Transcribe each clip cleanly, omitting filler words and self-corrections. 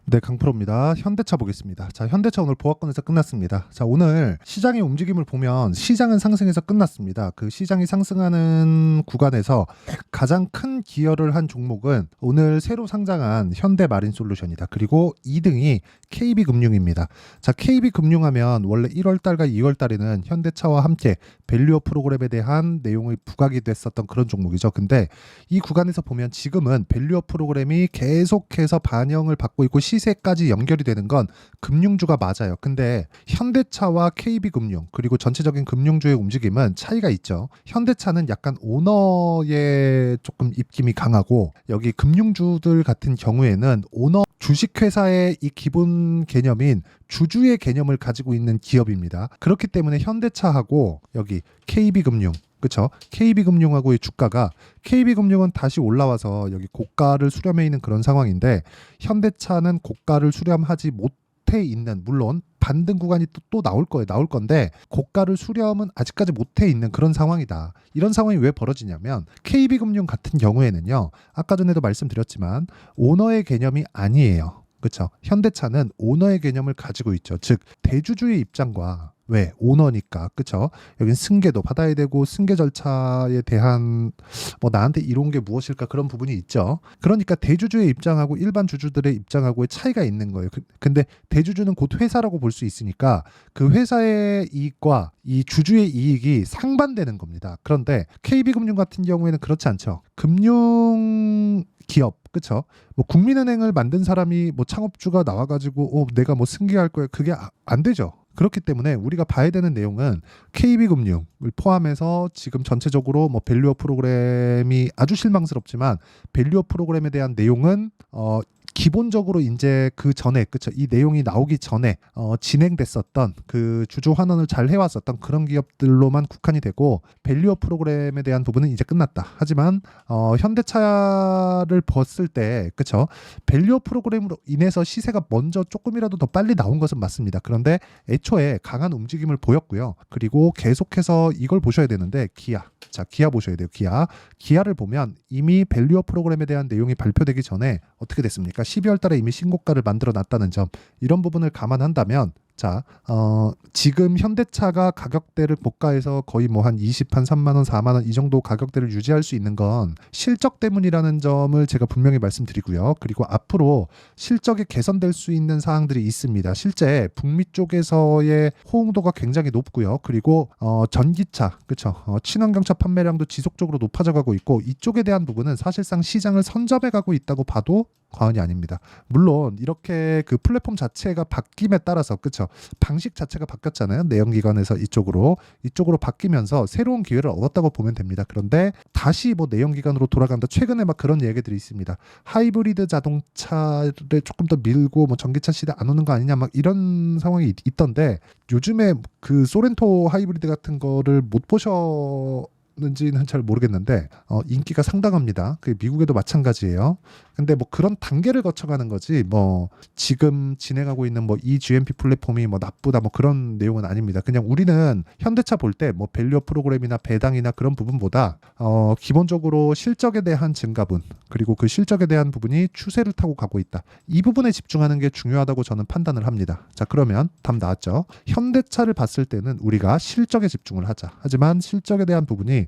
네, 강프로입니다. 현대차 보겠습니다. 자, 현대차 오늘 보합권에서 끝났습니다. 자, 오늘 시장의 움직임을 보면 시장은 상승해서 끝났습니다. 그 시장이 상승하는 구간에서 가장 큰 기여를 한 종목은 오늘 새로 상장한 현대마린솔루션이다. 그리고 2등이 KB금융입니다. 자, KB금융하면 원래 1월달과 2월달에는 현대차와 함께 밸류업 프로그램에 대한 내용이 부각이 됐었던 그런 종목이죠. 근데 이 구간에서 보면 지금은 밸류업 프로그램이 계속해서 반영을 받고 있고 시세까지 연결이 되는 건 금융주가 맞아요. 근데 현대차와 KB금융 그리고 전체적인 금융주의 움직임은 차이가 있죠. 현대차는 약간 오너의 조금 입김이 강하고 여기 금융주들 같은 경우에는 오너 주식회사의 이 기본 개념인 주주의 개념을 가지고 있는 기업입니다. 그렇기 때문에 현대차하고 여기 KB금융 그렇죠. KB금융하고의 주가가 KB금융은 다시 올라와서 여기 고가를 수렴해 있는 그런 상황인데 현대차는 고가를 수렴하지 못해 있는 물론 반등 구간이 또 나올 거예요. 나올 건데 고가를 수렴은 아직까지 못해 있는 그런 상황이다. 이런 상황이 왜 벌어지냐면 KB금융 같은 경우에는요. 아까 전에도 말씀드렸지만 오너의 개념이 아니에요. 그렇죠. 현대차는 오너의 개념을 가지고 있죠. 즉 대주주의 입장과 왜 오너니까 그쵸 여긴 승계도 받아야 되고 승계 절차에 대한 뭐 나한테 이로운 게 무엇일까 그런 부분이 있죠. 그러니까 대주주의 입장하고 일반 주주들의 입장하고의 차이가 있는 거예요. 근데 대주주는 곧 회사라고 볼 수 있으니까 그 회사의 이익과 이 주주의 이익이 상반되는 겁니다. 그런데 KB금융 같은 경우에는 그렇지 않죠. 금융 기업 그쵸 뭐 국민은행을 만든 사람이 뭐 창업주가 나와가지고 내가 뭐 승계할 거야 그게 안 되죠. 그렇기 때문에 우리가 봐야 되는 내용은 KB금융을 포함해서 지금 전체적으로 뭐 밸류업 프로그램이 아주 실망스럽지만 밸류업 프로그램에 대한 내용은 기본적으로 이제 그 전에 그쵸 이 내용이 나오기 전에 진행됐었던 그 주주 환원을 잘 해왔었던 그런 기업들로만 국한이 되고 밸류업 프로그램에 대한 부분은 이제 끝났다. 하지만 현대차를 봤을 때 그쵸 밸류업 프로그램으로 인해서 시세가 먼저 조금이라도 더 빨리 나온 것은 맞습니다. 그런데 애초에 강한 움직임을 보였고요. 그리고 계속해서 이걸 보셔야 되는데 기아 자 기아 보셔야 돼요. 기아를 보면 이미 밸류업 프로그램에 대한 내용이 발표되기 전에 어떻게 됐습니까? 12월 달에 이미 신고가를 만들어 놨다는 점 이런 부분을 감안한다면 자, 지금 현대차가 가격대를 고가에서 거의 뭐 한 3만 원, 4만 원 이 정도 가격대를 유지할 수 있는 건 실적 때문이라는 점을 제가 분명히 말씀드리고요. 그리고 앞으로 실적이 개선될 수 있는 사항들이 있습니다. 실제 북미 쪽에서의 호응도가 굉장히 높고요. 그리고 전기차, 그렇죠? 친환경차 판매량도 지속적으로 높아져 가고 있고 이쪽에 대한 부분은 사실상 시장을 선점해 가고 있다고 봐도 과언이 아닙니다. 물론 이렇게 그 플랫폼 자체가 바뀜에 따라서 그쵸 방식 자체가 바뀌었잖아요. 내연기관에서 이쪽으로 바뀌면서 새로운 기회를 얻었다고 보면 됩니다. 그런데 다시 뭐 내연기관으로 돌아간다. 최근에 막 그런 얘기들이 있습니다. 하이브리드 자동차를 조금 더 밀고 뭐 전기차 시대 안 오는 거 아니냐 막 이런 상황이 있던데 요즘에 그 소렌토 하이브리드 같은 거를 못 보셔 는지는 잘 모르겠는데 인기가 상당합니다. 그 미국에도 마찬가지예요. 근데 뭐 그런 단계를 거쳐가는 거지 뭐 지금 진행하고 있는 뭐 이 GMP 플랫폼이 뭐 나쁘다 뭐 그런 내용은 아닙니다. 그냥 우리는 현대차 볼 때 뭐 밸류업 프로그램이나 배당이나 그런 부분보다 기본적으로 실적에 대한 증가분 그리고 그 실적에 대한 부분이 추세를 타고 가고 있다. 이 부분에 집중하는 게 중요하다고 저는 판단을 합니다. 자 그러면 답 나왔죠. 현대차를 봤을 때는 우리가 실적에 집중을 하자. 하지만 실적에 대한 부분이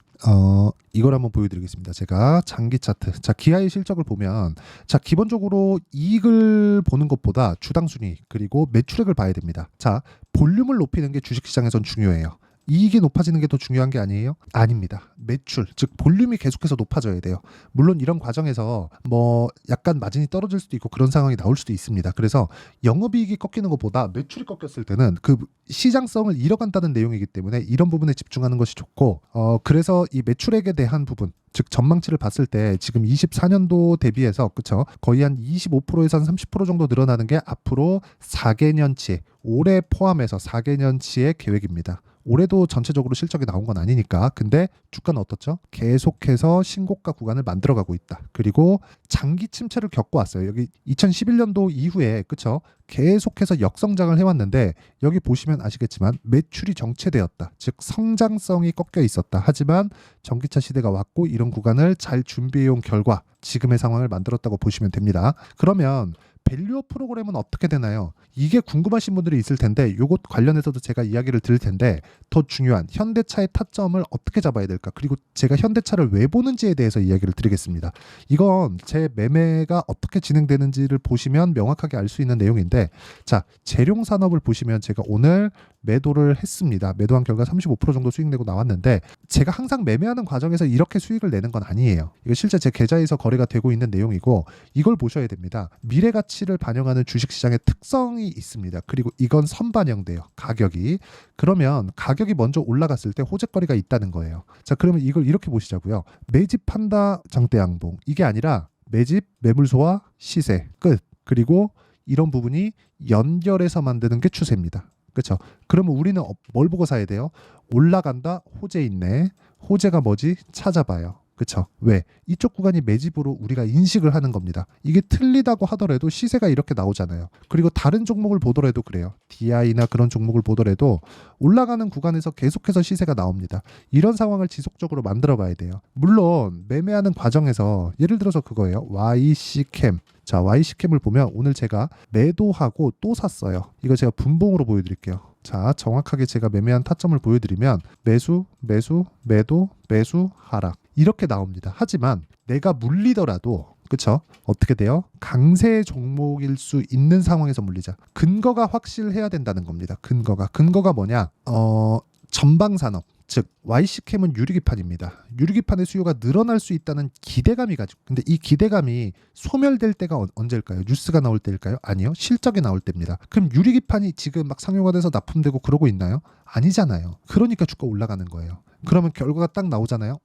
이걸 한번 보여드리겠습니다. 제가 장기 차트. 자, 기아의 실적을 보면, 자, 기본적으로 이익을 보는 것보다 주당 순위 그리고 매출액을 봐야 됩니다. 자, 볼륨을 높이는 게 주식시장에선 중요해요. 이익이 높아지는 게 더 중요한 게 아니에요? 아닙니다. 매출, 즉 볼륨이 계속해서 높아져야 돼요. 물론 이런 과정에서 뭐 약간 마진이 떨어질 수도 있고 그런 상황이 나올 수도 있습니다. 그래서 영업이익이 꺾이는 것보다 매출이 꺾였을 때는 그 시장성을 잃어간다는 내용이기 때문에 이런 부분에 집중하는 것이 좋고 그래서 이 매출액에 대한 부분 즉 전망치를 봤을 때 지금 24년도 대비해서 그쵸 거의 한 25%에서 한 30% 정도 늘어나는 게 앞으로 4개년치 올해 포함해서 4개년치의 계획입니다. 올해도 전체적으로 실적이 나온 건 아니니까. 근데 주가는 어떻죠? 계속해서 신고가 구간을 만들어가고 있다. 그리고 장기 침체를 겪고 왔어요. 여기 2011년도 이후에 그쵸? 계속해서 역성장을 해왔는데 여기 보시면 아시겠지만 매출이 정체되었다. 즉 성장성이 꺾여 있었다. 하지만 전기차 시대가 왔고 이런 구간을 잘 준비해온 결과 지금의 상황을 만들었다고 보시면 됩니다. 그러면 밸류업 프로그램은 어떻게 되나요? 이게 궁금하신 분들이 있을 텐데 이것 관련해서도 제가 이야기를 드릴 텐데 더 중요한 현대차의 타점을 어떻게 잡아야 될까? 그리고 제가 현대차를 왜 보는지에 대해서 이야기를 드리겠습니다. 이건 제 매매가 어떻게 진행되는지를 보시면 명확하게 알 수 있는 내용인데 자, 재룡 산업을 보시면 제가 오늘 매도를 했습니다. 매도한 결과 35% 정도 수익 내고 나왔는데 제가 항상 매매하는 과정에서 이렇게 수익을 내는 건 아니에요. 이거 실제 제 계좌에서 거래가 되고 있는 내용이고 이걸 보셔야 됩니다. 미래 가치를 반영하는 주식시장의 특성이 있습니다. 그리고 이건 선반영돼요. 가격이. 그러면 가격이 먼저 올라갔을 때 호재거리가 있다는 거예요. 자, 그러면 이걸 이렇게 보시자고요. 매집한다 장대양봉. 이게 아니라 매집, 매물소와 시세 끝. 그리고 이런 부분이 연결해서 만드는 게 추세입니다. 그렇죠? 그러면 우리는 뭘 보고 사야 돼요? 올라간다, 호재 있네. 호재가 뭐지? 찾아봐요. 그렇죠? 왜? 이쪽 구간이 매집으로 우리가 인식을 하는 겁니다. 이게 틀리다고 하더라도 시세가 이렇게 나오잖아요. 그리고 다른 종목을 보더라도 그래요. DI나 그런 종목을 보더라도 올라가는 구간에서 계속해서 시세가 나옵니다. 이런 상황을 지속적으로 만들어 봐야 돼요. 물론 매매하는 과정에서 예를 들어서 그거예요. YC캠. 자, YC캠을 보면 오늘 제가 매도하고 또 샀어요. 이거 제가 분봉으로 보여드릴게요. 자, 정확하게 제가 매매한 타점을 보여드리면 매수, 매수, 매도, 매수, 하락 이렇게 나옵니다. 하지만 내가 물리더라도 그쵸? 어떻게 돼요? 강세 종목일 수 있는 상황에서 물리자. 근거가 확실해야 된다는 겁니다. 근거가 뭐냐? 전방산업. 즉 YC캠은 유리기판입니다. 유리기판의 수요가 늘어날 수 있다는 기대감이 가지고 근데 이 기대감이 소멸될 때가 언제일까요? 뉴스가 나올 때일까요? 아니요. 실적이 나올 때입니다. 그럼 유리기판이 지금 막 상용화 돼서 납품되고 그러고 있나요? 아니잖아요. 그러니까 주가 올라가는 거예요. 그러면 결과가 딱 나오잖아요.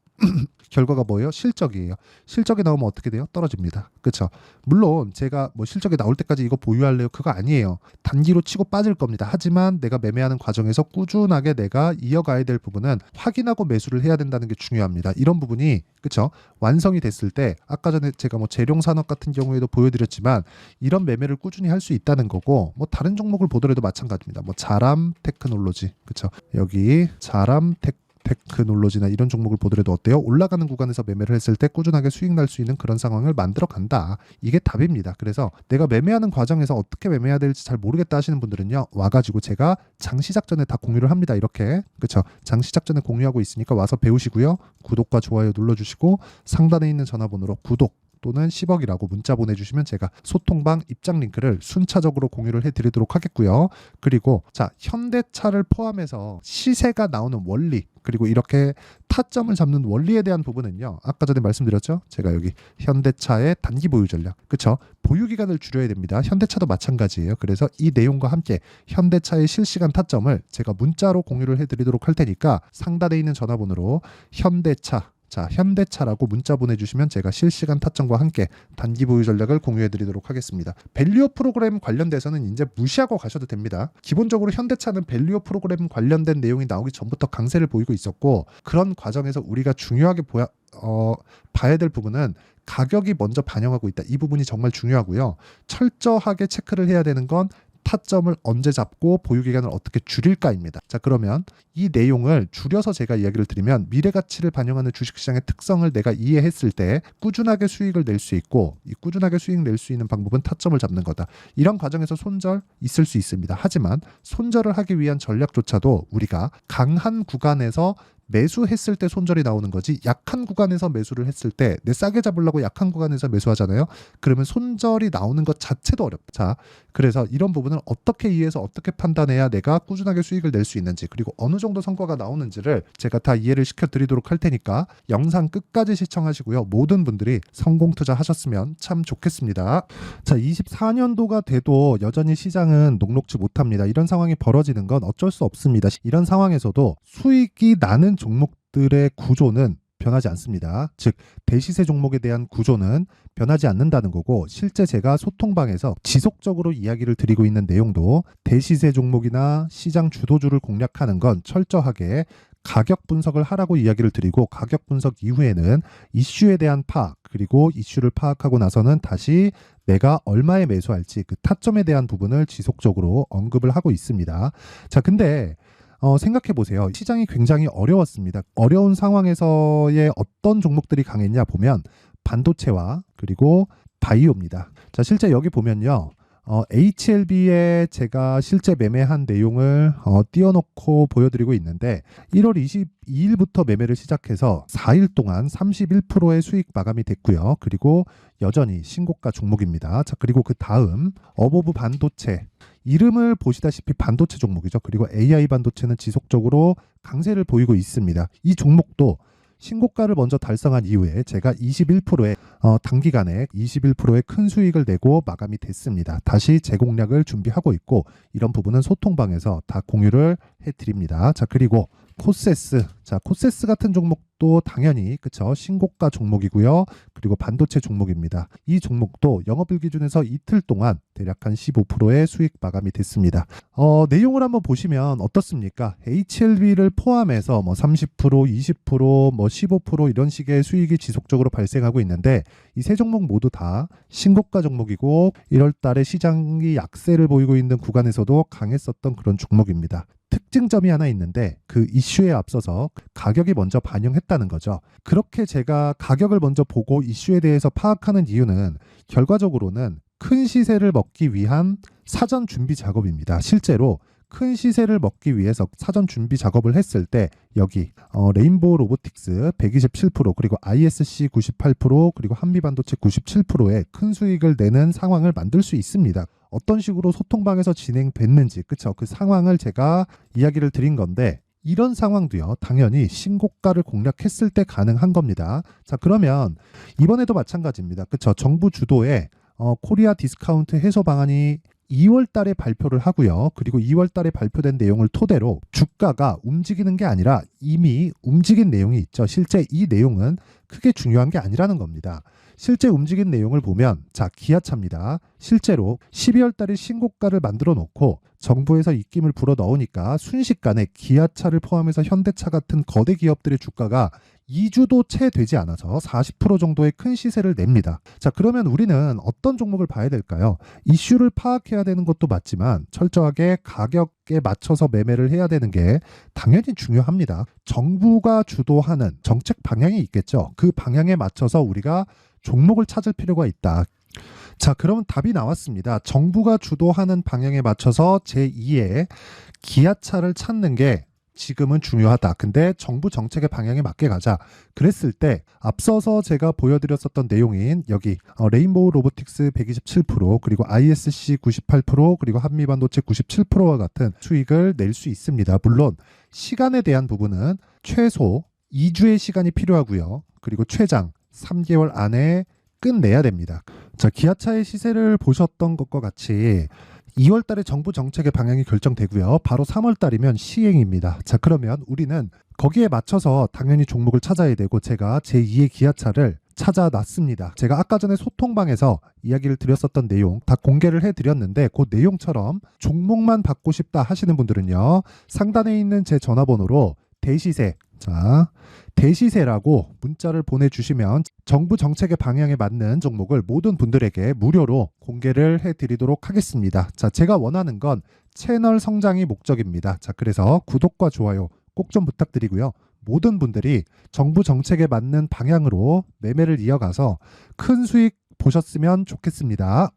결과가 뭐예요? 실적이에요. 실적이 나오면 어떻게 돼요? 떨어집니다. 그렇죠? 물론 제가 뭐 실적이 나올 때까지 이거 보유할래요? 그거 아니에요. 단기로 치고 빠질 겁니다. 하지만 내가 매매하는 과정에서 꾸준하게 내가 이어가야 될 부분은 확인하고 매수를 해야 된다는 게 중요합니다. 이런 부분이 그렇죠? 완성이 됐을 때 아까 전에 제가 뭐 재룡산업 같은 경우에도 보여드렸지만 이런 매매를 꾸준히 할 수 있다는 거고 뭐 다른 종목을 보더라도 마찬가지입니다. 뭐 자람 테크놀로지 그렇죠? 여기 자람 테크놀로지나 이런 종목을 보더라도 어때요? 올라가는 구간에서 매매를 했을 때 꾸준하게 수익 날 수 있는 그런 상황을 만들어 간다. 이게 답입니다. 그래서 내가 매매하는 과정에서 어떻게 매매해야 될지 잘 모르겠다 하시는 분들은요. 와가지고 제가 장 시작 전에 다 공유를 합니다. 이렇게 그렇죠? 장 시작 전에 공유하고 있으니까 와서 배우시고요. 구독과 좋아요 눌러주시고 상단에 있는 전화번호로 구독 또는 10억이라고 문자 보내주시면 제가 소통방 입장 링크를 순차적으로 공유를 해드리도록 하겠고요. 그리고 자 현대차를 포함해서 시세가 나오는 원리 그리고 이렇게 타점을 잡는 원리에 대한 부분은요. 아까 전에 말씀드렸죠. 제가 여기 현대차의 단기 보유 전략 그쵸? 보유 기간을 줄여야 됩니다. 현대차도 마찬가지예요. 그래서 이 내용과 함께 현대차의 실시간 타점을 제가 문자로 공유를 해드리도록 할 테니까 상단에 있는 전화번호로 현대차라고 문자 보내주시면 제가 실시간 타점과 함께 단기 보유 전략을 공유해드리도록 하겠습니다. 밸류업 프로그램 관련돼서는 이제 무시하고 가셔도 됩니다. 기본적으로 현대차는 밸류업 프로그램 관련된 내용이 나오기 전부터 강세를 보이고 있었고 그런 과정에서 우리가 중요하게 봐야 될 부분은 가격이 먼저 반영하고 있다. 이 부분이 정말 중요하고요. 철저하게 체크를 해야 되는 건 타점을 언제 잡고 보유 기간을 어떻게 줄일까입니다. 자, 그러면 이 내용을 줄여서 제가 이야기를 드리면 미래 가치를 반영하는 주식시장의 특성을 내가 이해했을 때 꾸준하게 수익을 낼 수 있고 이 꾸준하게 수익 낼 수 있는 방법은 타점을 잡는 거다. 이런 과정에서 손절 있을 수 있습니다. 하지만 손절을 하기 위한 전략조차도 우리가 강한 구간에서 매수했을 때 손절이 나오는 거지 약한 구간에서 매수를 했을 때 내 싸게 잡으려고 약한 구간에서 매수하잖아요. 그러면 손절이 나오는 것 자체도 어렵다. 자, 그래서 이런 부분을 어떻게 이해해서 어떻게 판단해야 내가 꾸준하게 수익을 낼 수 있는지 그리고 어느 정도 성과가 나오는지를 제가 다 이해를 시켜드리도록 할 테니까 영상 끝까지 시청하시고요. 모든 분들이 성공 투자하셨으면 참 좋겠습니다. 자, 24년도가 돼도 여전히 시장은 녹록지 못합니다. 이런 상황이 벌어지는 건 어쩔 수 없습니다. 이런 상황에서도 수익이 나는 종목들의 구조는 변하지 않습니다. 즉 대시세 종목에 대한 구조는 변하지 않는다는 거고 실제 제가 소통방에서 지속적으로 이야기를 드리고 있는 내용도 대시세 종목이나 시장 주도주를 공략하는 건 철저하게 가격 분석을 하라고 이야기를 드리고 가격 분석 이후에는 이슈에 대한 파악 그리고 이슈를 파악하고 나서는 다시 내가 얼마에 매수할지 그 타점에 대한 부분을 지속적으로 언급을 하고 있습니다. 자, 근데 생각해 보세요. 시장이 굉장히 어려웠습니다. 어려운 상황에서의 어떤 종목들이 강했냐 보면 반도체와 그리고 바이오입니다. 자, 실제 여기 보면요. HLB에 제가 실제 매매한 내용을 띄워놓고 보여드리고 있는데 1월 22일부터 매매를 시작해서 4일 동안 31%의 수익 마감이 됐고요. 그리고 여전히 신고가 종목입니다. 자, 그리고 그 다음 어보브 반도체, 이름을 보시다시피 반도체 종목이죠. 그리고 AI 반도체는 지속적으로 강세를 보이고 있습니다. 이 종목도 신고가를 먼저 달성한 이후에 제가 21%의 단기간에 21%의 큰 수익을 내고 마감이 됐습니다. 다시 재공략을 준비하고 있고 이런 부분은 소통방에서 다 공유를 해드립니다. 자, 그리고 코세스. 자, 코세스 같은 종목도 당연히 그쵸, 신고가 종목이고요. 그리고 반도체 종목입니다. 이 종목도 영업일 기준에서 이틀 동안 대략 한 15%의 수익 마감이 됐습니다. 내용을 한번 보시면 어떻습니까? HLB를 포함해서 뭐 30%, 20%, 뭐 15% 이런 식의 수익이 지속적으로 발생하고 있는데 이 세 종목 모두 다 신고가 종목이고 1월 달에 시장이 약세를 보이고 있는 구간에서도 강했었던 그런 종목입니다. 특징점이 하나 있는데 그 이슈에 앞서서 가격이 먼저 반영했다는 거죠. 그렇게 제가 가격을 먼저 보고 이슈에 대해서 파악하는 이유는 결과적으로는 큰 시세를 먹기 위한 사전 준비 작업입니다. 실제로 큰 시세를 먹기 위해서 사전 준비 작업을 했을 때 여기 레인보우 로보틱스 127% 그리고 ISC 98% 그리고 한미반도체 97%의 큰 수익을 내는 상황을 만들 수 있습니다. 어떤 식으로 소통방에서 진행됐는지 그쵸, 그 상황을 제가 이야기를 드린 건데 이런 상황도요 당연히 신고가를 공략했을 때 가능한 겁니다. 자, 그러면 이번에도 마찬가지입니다. 그쵸, 정부 주도의 코리아 디스카운트 해소 방안이 2월 달에 발표를 하고요. 그리고 2월 달에 발표된 내용을 토대로 주가가 움직이는 게 아니라 이미 움직인 내용이 있죠. 실제 이 내용은 크게 중요한 게 아니라는 겁니다. 실제 움직인 내용을 보면 자, 기아차입니다. 실제로 12월 달에 신고가를 만들어 놓고 정부에서 입김을 불어 넣으니까 순식간에 기아차를 포함해서 현대차 같은 거대 기업들의 주가가 2주도 채 되지 않아서 40% 정도의 큰 시세를 냅니다. 자, 그러면 우리는 어떤 종목을 봐야 될까요? 이슈를 파악해야 되는 것도 맞지만 철저하게 가격에 맞춰서 매매를 해야 되는 게 당연히 중요합니다. 정부가 주도하는 정책 방향이 있겠죠. 그 방향에 맞춰서 우리가 종목을 찾을 필요가 있다. 자, 그러면 답이 나왔습니다. 정부가 주도하는 방향에 맞춰서 제2의 기아차를 찾는 게 지금은 중요하다. 근데 정부 정책의 방향에 맞게 가자. 그랬을 때 앞서서 제가 보여드렸었던 내용인 여기 레인보우 로보틱스 127% 그리고 ISC 98% 그리고 한미반도체 97%와 같은 수익을 낼 수 있습니다. 물론 시간에 대한 부분은 최소 2주의 시간이 필요하고요. 그리고 최장 3개월 안에 끝내야 됩니다. 자, 기아차의 시세를 보셨던 것과 같이 2월 달에 정부 정책의 방향이 결정되고요. 바로 3월 달이면 시행입니다. 자, 그러면 우리는 거기에 맞춰서 당연히 종목을 찾아야 되고 제가 제2의 기아차를 찾아놨습니다. 제가 아까 전에 소통방에서 이야기를 드렸었던 내용 다 공개를 해드렸는데 그 내용처럼 종목만 받고 싶다 하시는 분들은요. 상단에 있는 제 전화번호로 대시세, 자, 대시세라고 문자를 보내주시면 정부 정책의 방향에 맞는 종목을 모든 분들에게 무료로 공개를 해드리도록 하겠습니다. 자, 제가 원하는 건 채널 성장이 목적입니다. 자, 그래서 구독과 좋아요 꼭 좀 부탁드리고요. 모든 분들이 정부 정책에 맞는 방향으로 매매를 이어가서 큰 수익 보셨으면 좋겠습니다.